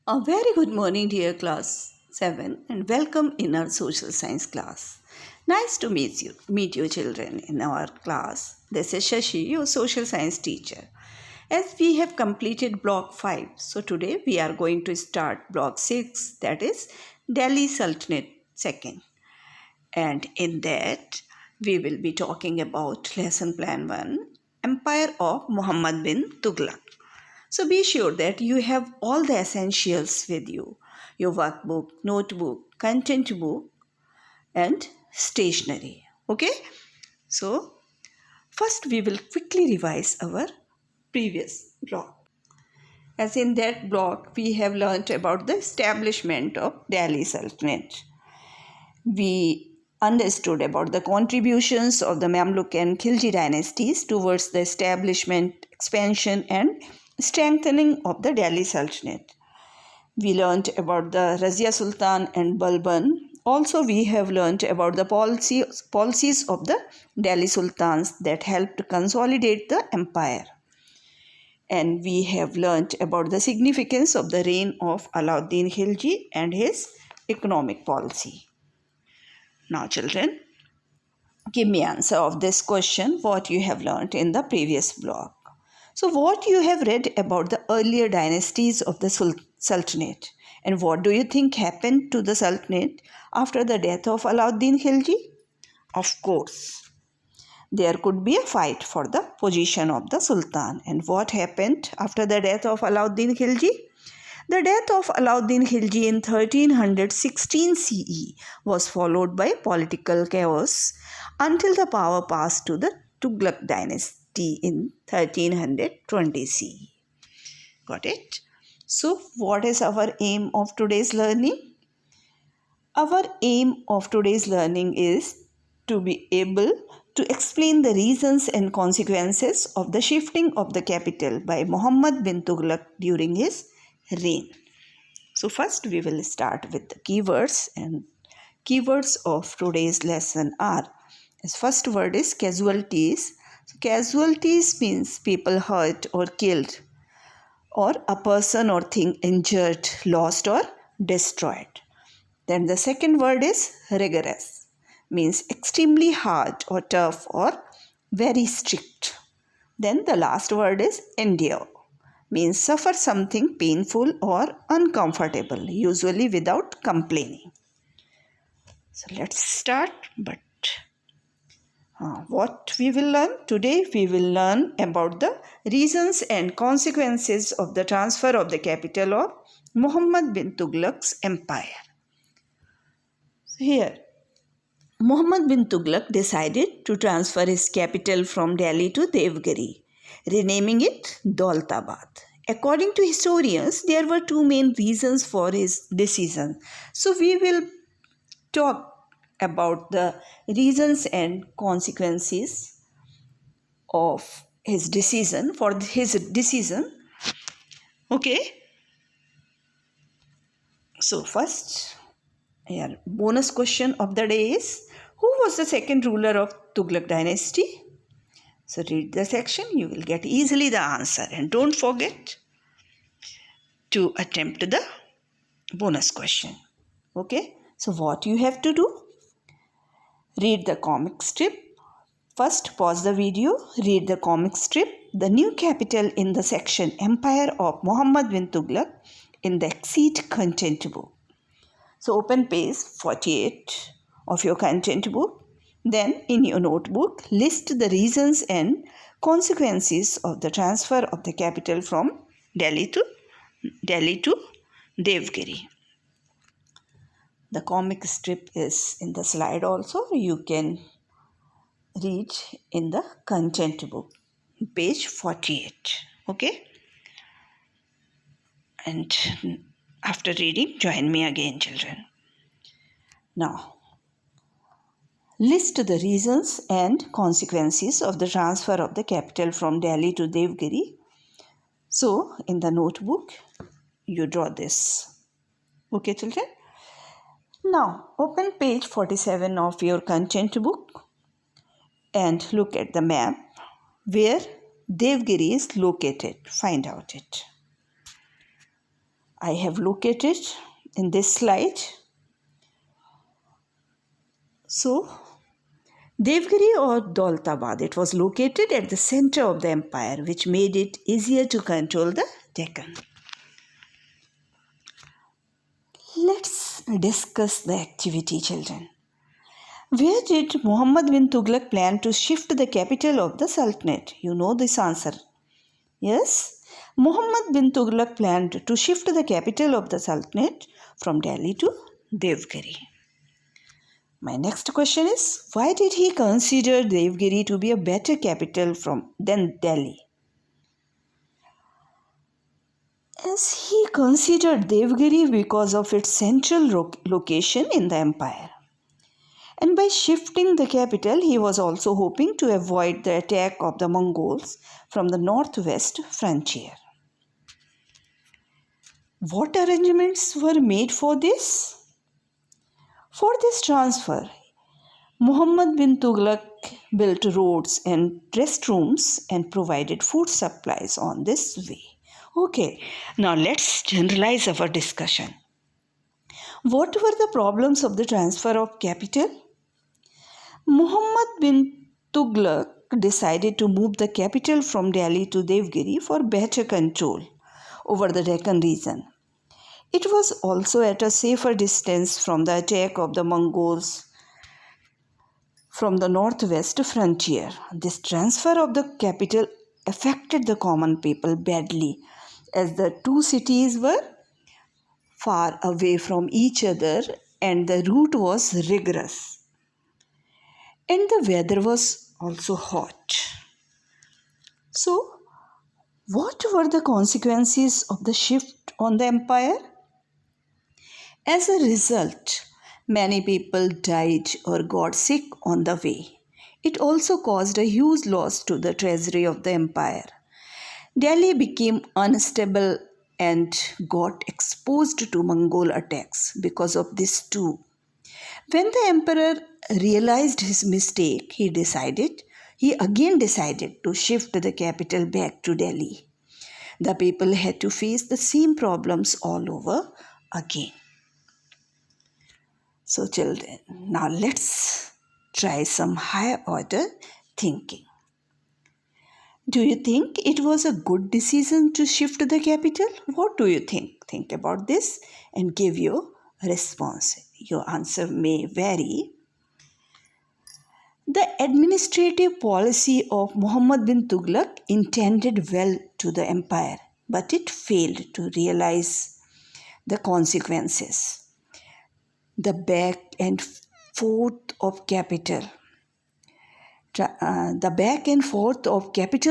A very good morning, dear class 7, and welcome in our social science class. Nice to meet you children in our class. This is Shashi, your social science teacher. As we have completed block 5, so today we are going to start block 6, that is Delhi Sultanate second. And in that we will be talking about lesson plan 1, Empire of Muhammad bin Tughlaq. So be sure that you have all the essentials with you, your workbook, notebook, content book, and stationery. Okay? So, first we will quickly revise our previous block. As in that block, we have learnt about the establishment of Delhi Sultanate. We understood about the contributions of the Mamluk and Khilji dynasties towards the establishment, expansion, and strengthening of the Delhi Sultanate. We learnt about the Razia Sultan and Balban. Also, we have learnt about the policies of the Delhi Sultans that helped consolidate the empire. And we have learnt about the significance of the reign of Alauddin Khilji and his economic policy. Now, children, give me answer of this question what you have learnt in the previous block. So what you have read about the earlier dynasties of the Sultanate, and what do you think happened to the Sultanate after the death of Alauddin Khilji? Of course, there could be a fight for the position of the Sultan. And what happened after the death of Alauddin Khilji? The death of Alauddin Khilji in 1316 CE was followed by political chaos until the power passed to the Tughlaq dynasty in 1320 CE. Got it? So, what is our aim of today's learning? Our aim of today's learning is to be able to explain the reasons and consequences of the shifting of the capital by Muhammad bin Tughlaq during his reign. So first we will start with the keywords, and keywords of today's lesson are, as first word is casualties. So casualties means people hurt or killed, or a person or thing injured, lost or destroyed. Then the second word is rigorous, means extremely hard or tough or very strict. Then the last word is endure, means suffer something painful or uncomfortable, usually without complaining. So let's start. But what we will learn today? We will learn about the reasons and consequences of the transfer of the capital of Muhammad bin Tughlaq's empire. So here, Muhammad bin Tughlaq decided to transfer his capital from Delhi to Devgiri, renaming it Daulatabad. According to historians, there were two main reasons for his decision. So we will talk about the reasons and consequences of his decision for his decision. Okay. So first, here bonus question of the day is, who was the second ruler of Tughlaq dynasty? So read the section, you will get easily the answer, and don't forget to attempt the bonus question. Okay, so what you have to do? Read the comic strip. First pause the video, read the comic strip, the new capital in the section Empire of Muhammad bin Tughlaq in the Exceed content book. So open page 48 of your content book. Then in your notebook, list the reasons and consequences of the transfer of the capital from Delhi to Devgiri. The comic strip is in the slide also. You can read in the content book, page 48. Okay? And after reading, join me again, children. Now, list the reasons and consequences of the transfer of the capital from Delhi to Devgiri. So, in the notebook, you draw this. Okay, children? Now, open page 47 of your content book and look at the map where Devgiri is located. Find out it. I have located in this slide. So, Devgiri or Daulatabad, it was located at the center of the empire, which made it easier to control the Deccan. Let's discuss the activity, children. Where did Muhammad bin Tughlaq plan to shift the capital of the Sultanate? You know this answer. Yes, Muhammad bin Tughlaq planned to shift the capital of the Sultanate from Delhi to Devgiri. My next question is, why did he consider Devgiri to be a better capital than Delhi? As he considered Devgiri because of its central location in the empire. And by shifting the capital, he was also hoping to avoid the attack of the Mongols from the northwest frontier. What arrangements were made for this? For this transfer, Muhammad bin Tughlaq built roads and restrooms and provided food supplies on this way. Okay, now let's generalize our discussion. What were the problems of the transfer of capital? Muhammad bin Tughlaq decided to move the capital from Delhi to Devgiri for better control over the Deccan region. It was also at a safer distance from the attack of the Mongols from the northwest frontier. This transfer of the capital affected the common people badly, as the two cities were far away from each other and the route was rigorous. And the weather was also hot. So, what were the consequences of the shift on the empire? As a result, many people died or got sick on the way. It also caused a huge loss to the treasury of the empire. Delhi became unstable and got exposed to Mongol attacks because of this too. When the emperor realized his mistake, he again decided to shift the capital back to Delhi. The people had to face the same problems all over again. So children, now let's try some higher order thinking. Do you think it was a good decision to shift the capital? What do you think? Think about this and give your response. Your answer may vary. The administrative policy of Muhammad bin Tughlaq intended well to the empire, but it failed to realize the consequences. The back and forth of capital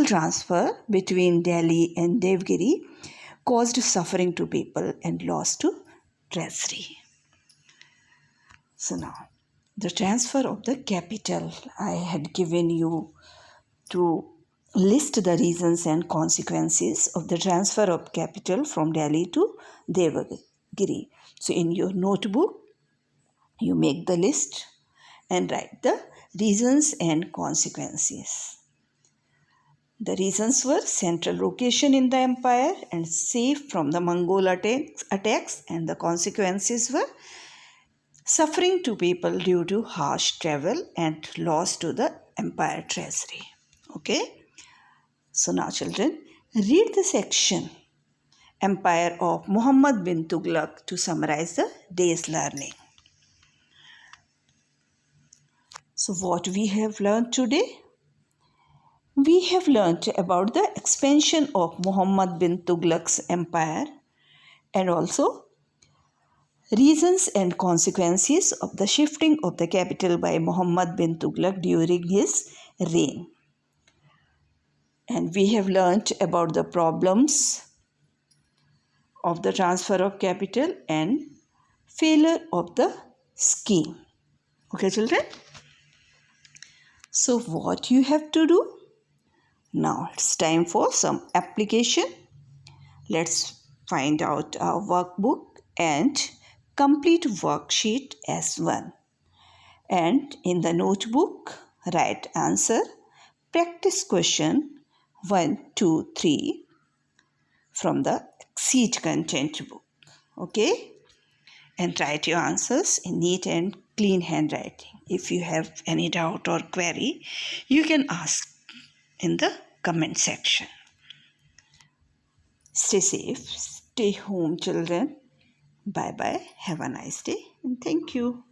transfer between Delhi and Devgiri caused suffering to people and loss to treasury. So now, the transfer of the capital, I had given you to list the reasons and consequences of the transfer of capital from Delhi to Devgiri. So in your notebook, you make the list and write the reasons and consequences. The reasons were central location in the empire and safe from the Mongol attacks, and the consequences were suffering to people due to harsh travel and loss to the empire treasury. Okay? So now children, read the section Empire of Muhammad bin Tughlaq to summarize the day's learning. So what we have learned today? We have learnt about the expansion of Muhammad bin Tughlaq's empire and also reasons and consequences of the shifting of the capital by Muhammad bin Tughlaq during his reign. And we have learnt about the problems of the transfer of capital and failure of the scheme. Okay, children? So what you have to do? Now it's time for some application. Let's find out our workbook and complete worksheet S1. And in the notebook, write answer, practice question 1, 2, 3 from the Exceed content book. Okay? And write your answers in neat and clean handwriting. If you have any doubt or query, you can ask in the comment section. Stay safe, stay home, children. Bye bye. Have a nice day and thank you.